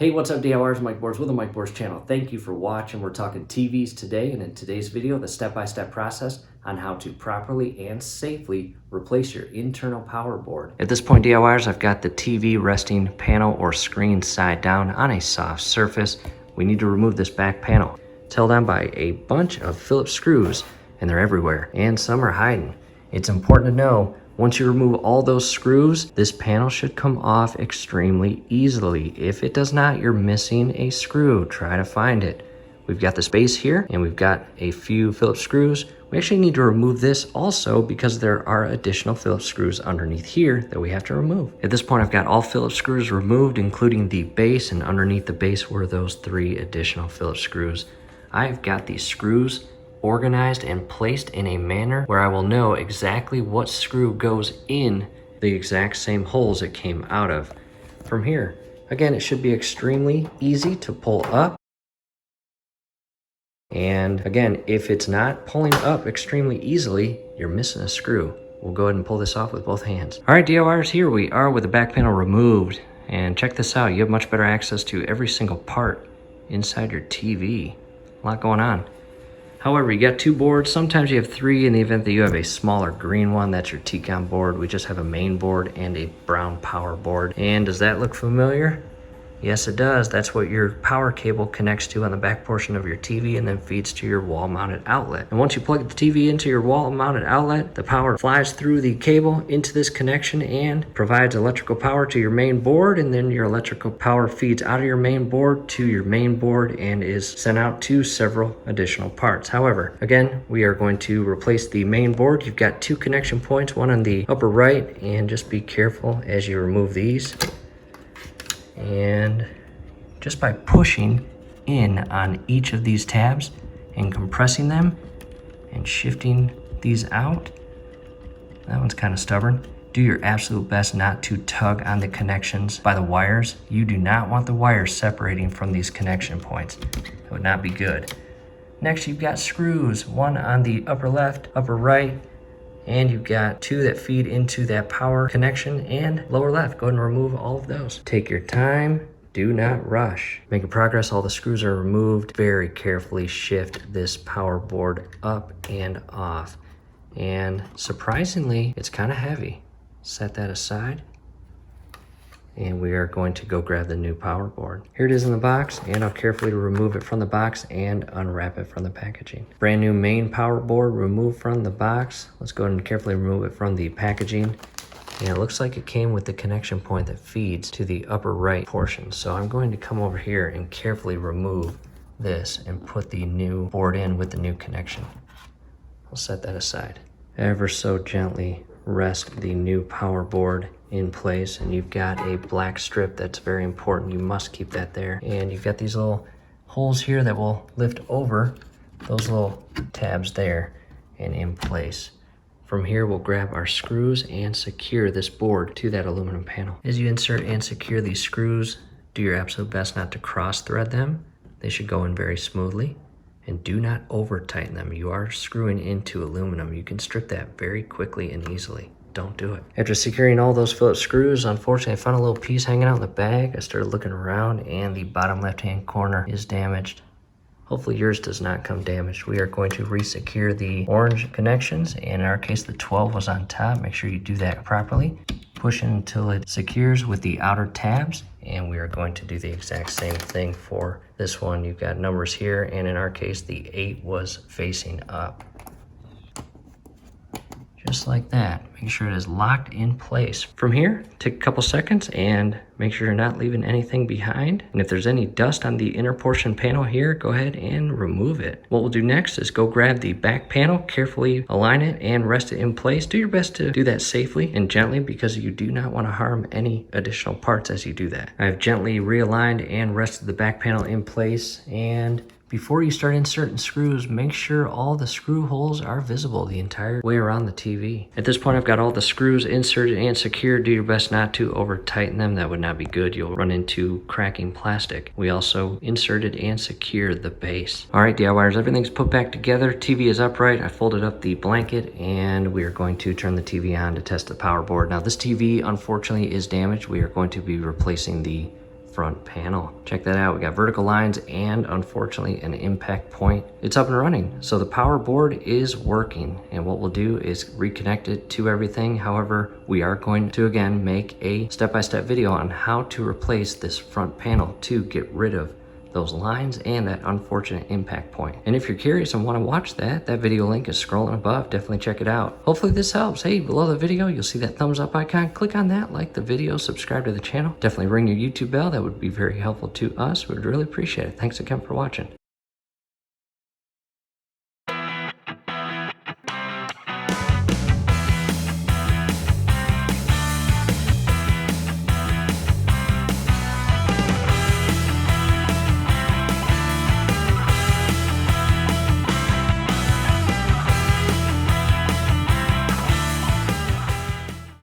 Hey, what's up DIYers? Mike Bors with the Mike Bors channel. Thank you for watching. We're talking TVs today, and in today's video, the step-by-step process on how to properly and safely replace your internal power board. At this point, DIYers, I've got the TV resting panel or screen side down on a soft surface. We need to remove this back panel. It's held on by a bunch of Phillips screws, and they're everywhere, and some are hiding. It's important to know, once you remove all those screws, this panel should come off extremely easily. If it does not, you're missing a screw. Try to find it. We've got the space here, and we've got a few Phillips screws. We actually need to remove this also because there are additional Phillips screws underneath here that we have to remove. At this point, I've got all Phillips screws removed, including the base, and underneath the base were those 3 additional Phillips screws. I've got these screws organized and placed in a manner where I will know exactly what screw goes in the exact same holes it came out of. From here, again, it should be extremely easy to pull up. And again, if it's not pulling up extremely easily, you're missing a screw. We'll go ahead and pull this off with both hands. All right, DIYers, here we are with the back panel removed. And check this out, you have much better access to every single part inside your TV. A lot going on. However, you got 2 boards. Sometimes you have 3 in the event that you have a smaller green one. That's your TCON board. We just have a main board and a brown power board. And does that look familiar? Yes, it does. That's what your power cable connects to on the back portion of your TV and then feeds to your wall-mounted outlet. And once you plug the TV into your wall-mounted outlet, the power flies through the cable into this connection and provides electrical power to your main board, and then your electrical power feeds out of your main board to your main board and is sent out to several additional parts. However, again, we are going to replace the main board. You've got 2 connection points, one on the upper right, and just be careful as you remove these. And just by pushing in on each of these tabs and compressing them and shifting these out, that one's kind of stubborn. Do your absolute best not to tug on the connections by the wires. You do not want the wires separating from these connection points. That would not be good. Next, you've got screws, one on the upper left, upper right, and you've got 2 that feed into that power connection and lower left. Go ahead and remove all of those. Take your time, do not rush. Making progress, all the screws are removed. Very carefully shift this power board up and off. And surprisingly, it's kind of heavy. Set that aside. And we are going to go grab the new power board. Here it is in the box, and I'll carefully remove it from the box and unwrap it from the packaging. Brand new main power board removed from the box. Let's go ahead and carefully remove it from the packaging. And it looks like it came with the connection point that feeds to the upper right portion. So I'm going to come over here and carefully remove this and put the new board in with the new connection. I'll set that aside. Ever so gently rest the new power board in place, and you've got a black strip that's very important. You must keep that there. And you've got these little holes here that will lift over those little tabs there and in place. From here, we'll grab our screws and secure this board to that aluminum panel. As you insert and secure these screws, do your absolute best not to cross thread them. They should go in very smoothly. And do not over tighten them. You are screwing into aluminum. You can strip that very quickly and easily. Don't do it. After securing all those Phillips screws, unfortunately, I found a little piece hanging out in the bag. I started looking around, and the bottom left-hand corner is damaged. Hopefully yours does not come damaged. We are going to re-secure the orange connections, and in our case, the 12 was on top. Make sure you do that properly. Push in until it secures with the outer tabs, and we are going to do the exact same thing for this one. You've got numbers here, and in our case, the 8 was facing up. Just like that. Make sure it is locked in place. From here, take a couple seconds and make sure you're not leaving anything behind. And if there's any dust on the inner portion panel here, go ahead and remove it. What we'll do next is go grab the back panel, carefully align it and rest it in place. Do your best to do that safely and gently because you do not want to harm any additional parts as you do that. I've gently realigned and rested the back panel in place, and before you start inserting screws, make sure all the screw holes are visible the entire way around the TV. At this point, I've got all the screws inserted and secured. Do your best not to over tighten them. That would not be good. You'll run into cracking plastic. We also inserted and secured the base. All right, DIYers, everything's put back together. TV is upright. I folded up the blanket, and we are going to turn the TV on to test the power board. Now, this TV, unfortunately, is damaged. We are going to be replacing the front panel. Check that out. We got vertical lines and unfortunately an impact point. It's up and running. So the power board is working, and what we'll do is reconnect it to everything. However, we are going to again make a step-by-step video on how to replace this front panel to get rid of those lines and that unfortunate impact point. And if you're curious and want to watch that video link is scrolling above. Definitely check it out. Hopefully this helps. Hey, below the video, you'll see that thumbs up icon. Click on that, like the video, subscribe to the channel. Definitely ring your YouTube bell. That would be very helpful to us. We'd really appreciate it. Thanks again for watching.